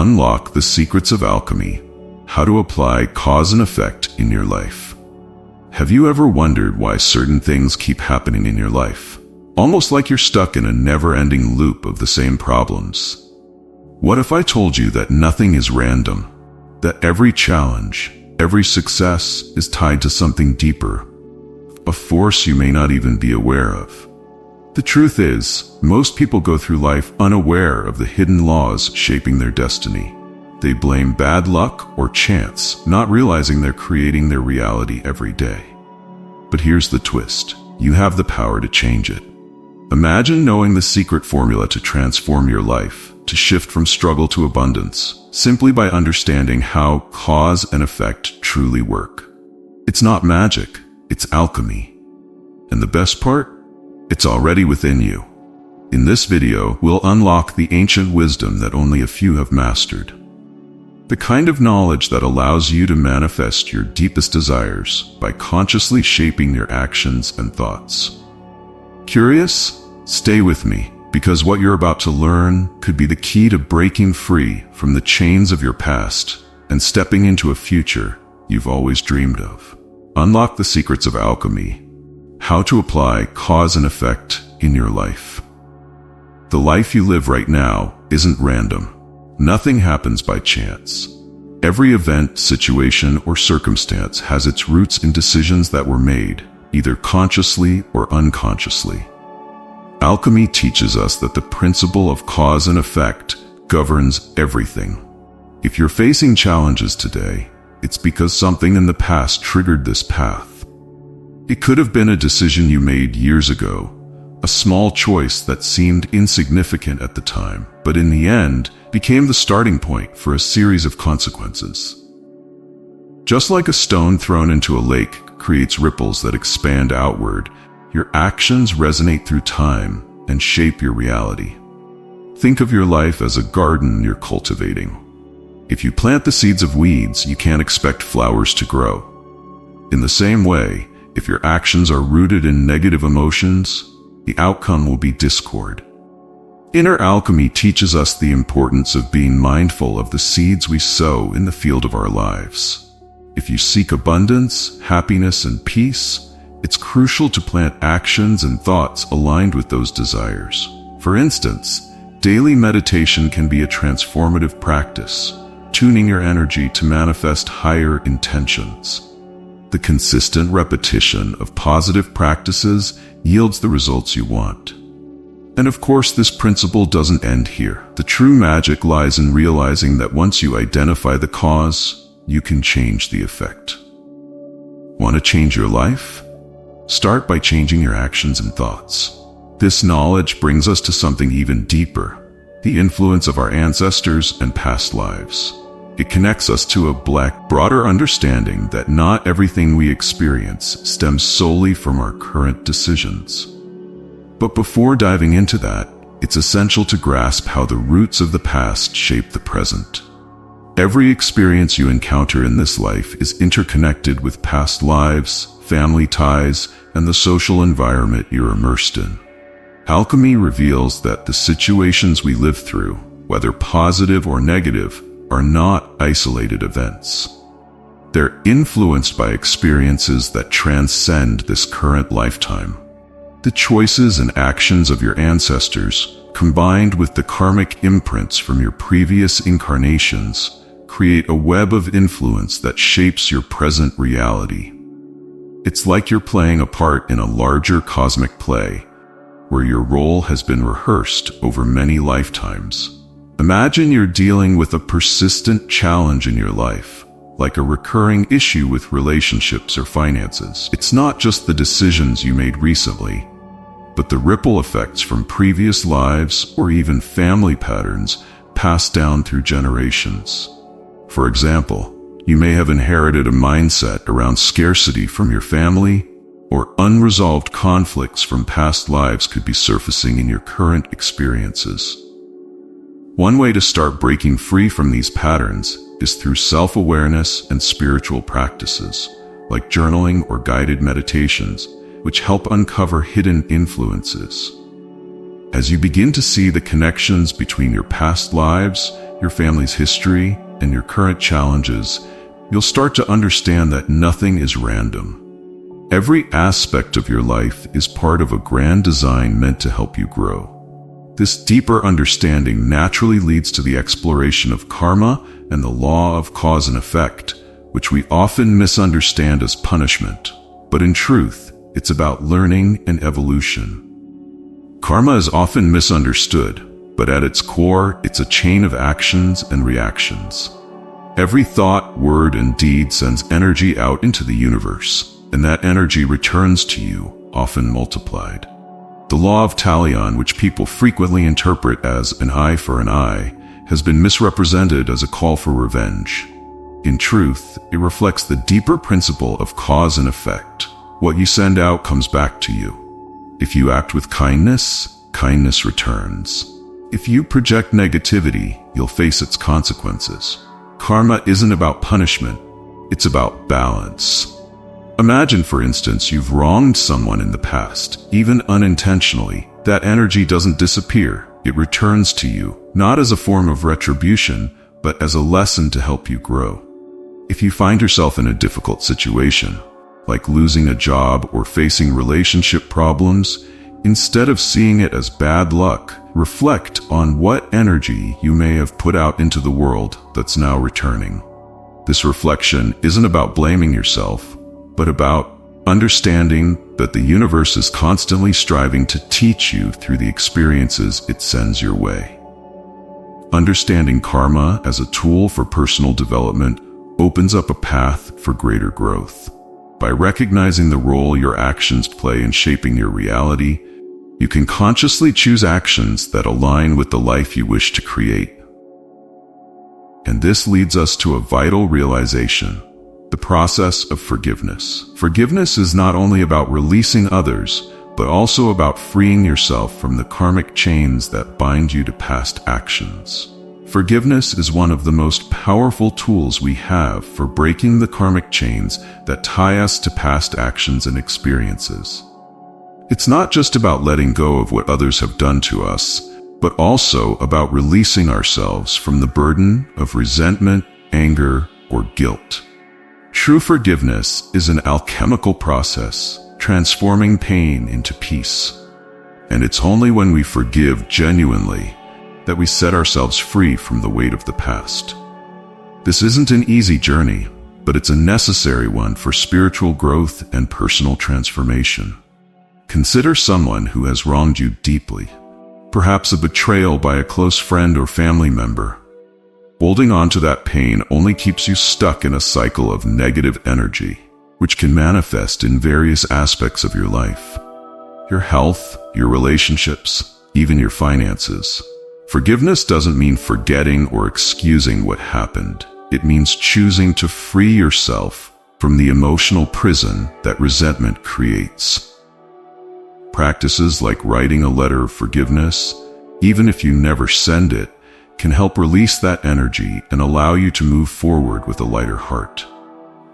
unlock the secrets of alchemy, how to apply cause and effect in your life. Have you ever wondered why certain things keep happening in your life? Almost like you're stuck in a never-ending loop of the same problems. What if I told you that nothing is random? That every challenge, every success is tied to something deeper, a force you may not even be aware of. The truth is, most people go through life unaware of the hidden laws shaping their destiny. They blame bad luck or chance, not realizing they're creating their reality every day. But here's the twist. You have the power to change it. Imagine knowing the secret formula to transform your life, to shift from struggle to abundance, simply by understanding how cause and effect truly work. It's not magic, it's alchemy. And the best part? It's already within you. In this video, we'll unlock the ancient wisdom that only a few have mastered. The kind of knowledge that allows you to manifest your deepest desires by consciously shaping your actions and thoughts. Curious? Stay with me, because what you're about to learn could be the key to breaking free from the chains of your past and stepping into a future you've always dreamed of. Unlock the secrets of alchemy. How to apply cause and effect in your life. The life you live right now isn't random. Nothing happens by chance. Every event, situation, or circumstance has its roots in decisions that were made, either consciously or unconsciously. Alchemy teaches us that the principle of cause and effect governs everything. If you're facing challenges today, it's because something in the past triggered this path. It could have been a decision you made years ago, a small choice that seemed insignificant at the time, but in the end became the starting point for a series of consequences. Just like a stone thrown into a lake creates ripples that expand outward, your actions resonate through time and shape your reality. Think of your life as a garden you're cultivating. If you plant the seeds of weeds, you can't expect flowers to grow. In the same way, if your actions are rooted in negative emotions, the outcome will be discord. Inner alchemy teaches us the importance of being mindful of the seeds we sow in the field of our lives. If you seek abundance, happiness, and peace, it's crucial to plant actions and thoughts aligned with those desires. For instance, daily meditation can be a transformative practice, tuning your energy to manifest higher intentions. The consistent repetition of positive practices yields the results you want. And of course, this principle doesn't end here. The true magic lies in realizing that once you identify the cause, you can change the effect. Want to change your life? Start by changing your actions and thoughts. This knowledge brings us to something even deeper, the influence of our ancestors and past lives. It connects us to a broader understanding that not everything we experience stems solely from our current decisions. But before diving into that, it's essential to grasp how the roots of the past shape the present. Every experience you encounter in this life is interconnected with past lives, family ties, and the social environment you're immersed in. Alchemy reveals that the situations we live through, whether positive or negative, are not isolated events. They're influenced by experiences that transcend this current lifetime. The choices and actions of your ancestors, combined with the karmic imprints from your previous incarnations, create a web of influence that shapes your present reality. It's like you're playing a part in a larger cosmic play, where your role has been rehearsed over many lifetimes. Imagine you're dealing with a persistent challenge in your life, like a recurring issue with relationships or finances. It's not just the decisions you made recently, but the ripple effects from previous lives or even family patterns passed down through generations. For example, you may have inherited a mindset around scarcity from your family, or unresolved conflicts from past lives could be surfacing in your current experiences. One way to start breaking free from these patterns is through self-awareness and spiritual practices, like journaling or guided meditations, which help uncover hidden influences. As you begin to see the connections between your past lives your family's history, and your current challenges, you'll start to understand that nothing is random. Every aspect of your life is part of a grand design meant to help you grow. This deeper understanding naturally leads to the exploration of karma and the law of cause and effect, which we often misunderstand as punishment. But in truth, it's about learning and evolution. Karma is often misunderstood, but at its core, it's a chain of actions and reactions. Every thought, word, and deed sends energy out into the universe, and that energy returns to you, often multiplied. The law of talion, which people frequently interpret as an eye for an eye, has been misrepresented as a call for revenge. In truth, it reflects the deeper principle of cause and effect. What you send out comes back to you. If you act with kindness, kindness returns. If you project negativity, you'll face its consequences. Karma isn't about punishment, it's about balance. Imagine, for instance, you've wronged someone in the past, even unintentionally. That energy doesn't disappear, it returns to you, not as a form of retribution, but as a lesson to help you grow. If you find yourself in a difficult situation, like losing a job or facing relationship problems, instead of seeing it as bad luck, reflect on what energy you may have put out into the world that's now returning. This reflection isn't about blaming yourself, but about understanding that the universe is constantly striving to teach you through the experiences it sends your way. Understanding karma as a tool for personal development opens up a path for greater growth. By recognizing the role your actions play in shaping your reality, you can consciously choose actions that align with the life you wish to create. And this leads us to a vital realization: the process of forgiveness. Forgiveness is not only about releasing others, but also about freeing yourself from the karmic chains that bind you to past actions. Forgiveness is one of the most powerful tools we have for breaking the karmic chains that tie us to past actions and experiences. It's not just about letting go of what others have done to us, but also about releasing ourselves from the burden of resentment, anger, or guilt. True forgiveness is an alchemical process, transforming pain into peace. And it's only when we forgive genuinely that we set ourselves free from the weight of the past. This isn't an easy journey, but it's a necessary one for spiritual growth and personal transformation. Consider someone who has wronged you deeply, perhaps a betrayal by a close friend or family member. Holding on to that pain only keeps you stuck in a cycle of negative energy, which can manifest in various aspects of your life: your health, your relationships, even your finances. Forgiveness doesn't mean forgetting or excusing what happened. It means choosing to free yourself from the emotional prison that resentment creates. Practices like writing a letter of forgiveness, even if you never send it, can help release that energy and allow you to move forward with a lighter heart.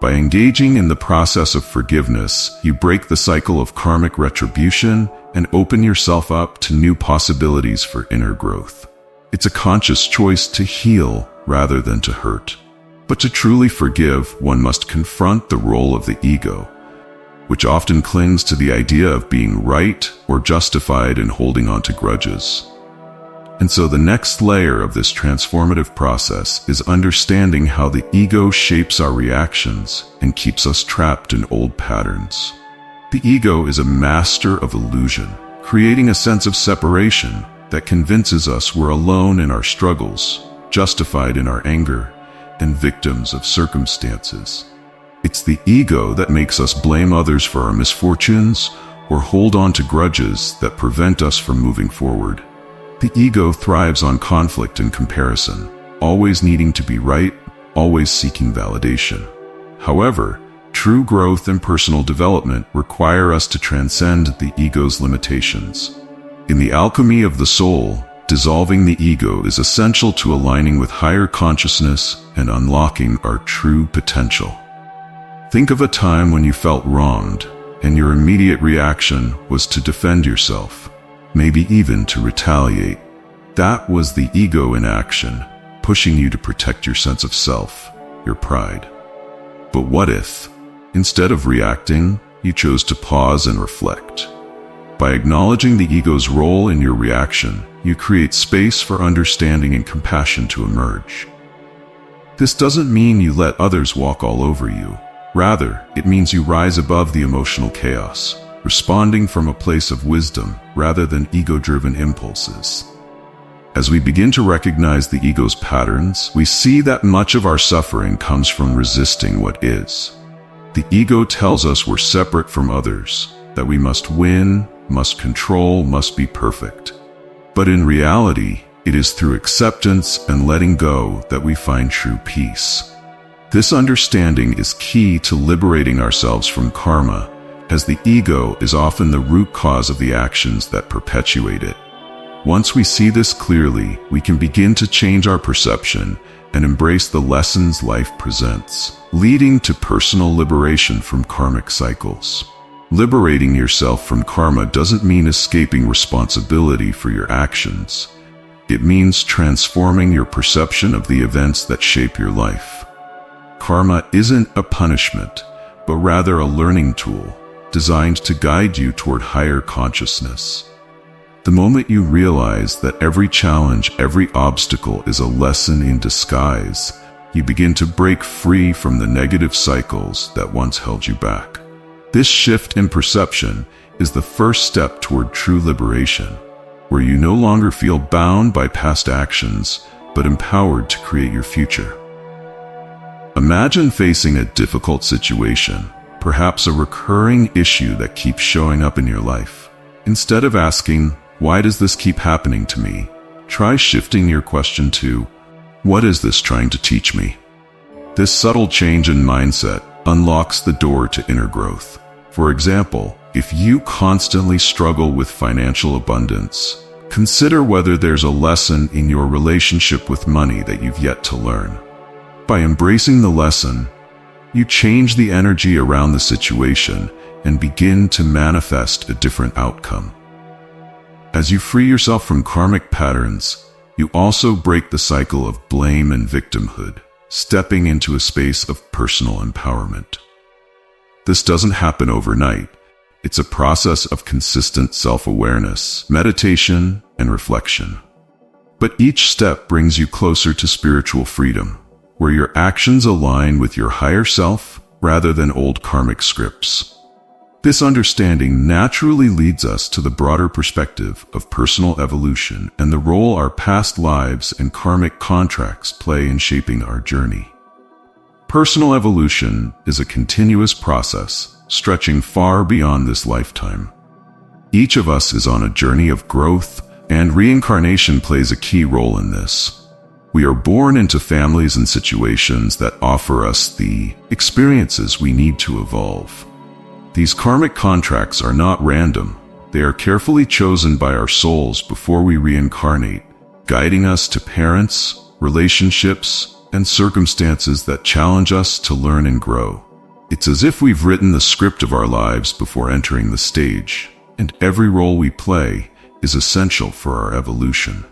By engaging in the process of forgiveness, you break the cycle of karmic retribution and open yourself up to new possibilities for inner growth. It's a conscious choice to heal rather than to hurt. But to truly forgive, one must confront the role of the ego, which often clings to the idea of being right or justified in holding on to grudges. And so the next layer of this transformative process is understanding how the ego shapes our reactions and keeps us trapped in old patterns. The ego is a master of illusion, creating a sense of separation that convinces us we're alone in our struggles, justified in our anger, and victims of circumstances. It's the ego that makes us blame others for our misfortunes or hold on to grudges that prevent us from moving forward. The ego thrives on conflict and comparison, always needing to be right, always seeking validation. However, true growth and personal development require us to transcend the ego's limitations. In the alchemy of the soul, dissolving the ego is essential to aligning with higher consciousness and unlocking our true potential. Think of a time when you felt wronged, and your immediate reaction was to defend yourself, maybe even to retaliate. That was the ego in action, pushing you to protect your sense of self, your pride. But what if, instead of reacting, you chose to pause and reflect? By acknowledging the ego's role in your reaction, you create space for understanding and compassion to emerge. This doesn't mean you let others walk all over you. Rather, it means you rise above the emotional chaos, responding from a place of wisdom rather than ego-driven impulses. As we begin to recognize the ego's patterns, we see that much of our suffering comes from resisting what is. The ego tells us we're separate from others, that we must win, must control, must be perfect. But in reality, it is through acceptance and letting go that we find true peace. This understanding is key to liberating ourselves from karma, as the ego is often the root cause of the actions that perpetuate it. Once we see this clearly, we can begin to change our perception and embrace the lessons life presents, leading to personal liberation from karmic cycles. Liberating yourself from karma doesn't mean escaping responsibility for your actions. It means transforming your perception of the events that shape your life. Karma isn't a punishment, but rather a learning tool designed to guide you toward higher consciousness. The moment you realize that every challenge, every obstacle is a lesson in disguise, you begin to break free from the negative cycles that once held you back. This shift in perception is the first step toward true liberation, where you no longer feel bound by past actions, but empowered to create your future. Imagine facing a difficult situation, perhaps a recurring issue that keeps showing up in your life. Instead of asking, "Why does this keep happening to me?" try shifting your question to, "What is this trying to teach me?" This subtle change in mindset unlocks the door to inner growth. For example, if you constantly struggle with financial abundance, consider whether there's a lesson in your relationship with money that you've yet to learn. By embracing the lesson, you change the energy around the situation and begin to manifest a different outcome. As you free yourself from karmic patterns, you also break the cycle of blame and victimhood, stepping into a space of personal empowerment. This doesn't happen overnight. It's a process of consistent self-awareness, meditation, and reflection. But each step brings you closer to spiritual freedom, where your actions align with your higher self rather than old karmic scripts. This understanding naturally leads us to the broader perspective of personal evolution and the role our past lives and karmic contracts play in shaping our journey. Personal evolution is a continuous process, stretching far beyond this lifetime. Each of us is on a journey of growth, and reincarnation plays a key role in this. We are born into families and situations that offer us the experiences we need to evolve. These karmic contracts are not random. They are carefully chosen by our souls before we reincarnate, guiding us to parents, relationships, and circumstances that challenge us to learn and grow. It's as if we've written the script of our lives before entering the stage, and every role we play is essential for our evolution.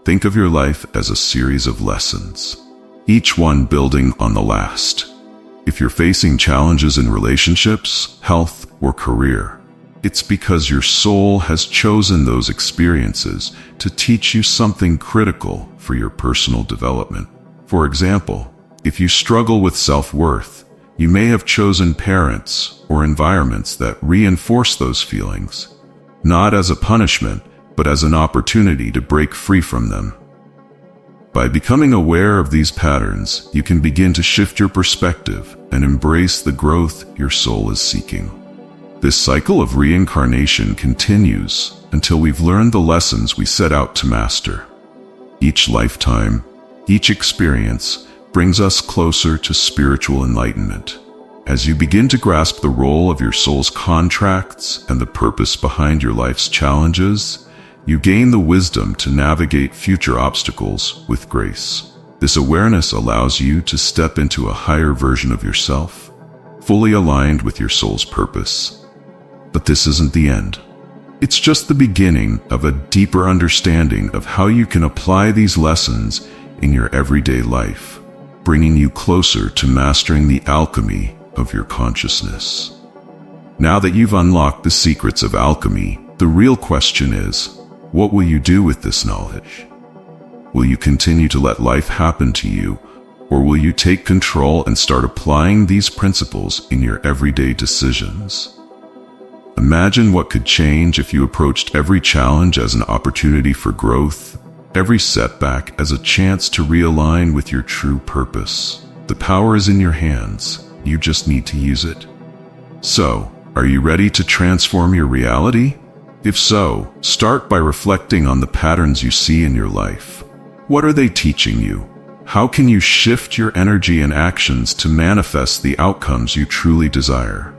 Think of your life as a series of lessons, each one building on the last. If you're facing challenges in relationships, health, or career, it's because your soul has chosen those experiences to teach you something critical for your personal development. For example, if you struggle with self-worth, you may have chosen parents or environments that reinforce those feelings, not as a punishment, but as an opportunity to break free from them. By becoming aware of these patterns, you can begin to shift your perspective and embrace the growth your soul is seeking. This cycle of reincarnation continues until we've learned the lessons we set out to master. Each lifetime, each experience brings us closer to spiritual enlightenment. As you begin to grasp the role of your soul's contracts and the purpose behind your life's challenges, you gain the wisdom to navigate future obstacles with grace. This awareness allows you to step into a higher version of yourself, fully aligned with your soul's purpose. But this isn't the end. It's just the beginning of a deeper understanding of how you can apply these lessons in your everyday life, bringing you closer to mastering the alchemy of your consciousness. Now that you've unlocked the secrets of alchemy, the real question is, what will you do with this knowledge? Will you continue to let life happen to you, or will you take control and start applying these principles in your everyday decisions? Imagine what could change if you approached every challenge as an opportunity for growth, every setback as a chance to realign with your true purpose. The power is in your hands. You just need to use it. So, are you ready to transform your reality? If so, start by reflecting on the patterns you see in your life. What are they teaching you? How can you shift your energy and actions to manifest the outcomes you truly desire?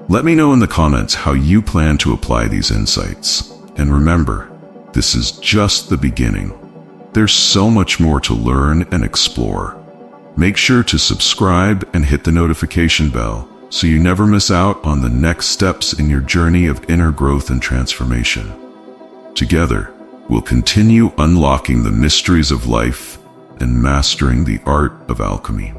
Let me know in the comments how you plan to apply these insights. And remember, this is just the beginning. There's so much more to learn and explore. Make sure to subscribe and hit the notification bell so you never miss out on the next steps in your journey of inner growth and transformation. Together, we'll continue unlocking the mysteries of life and mastering the art of alchemy.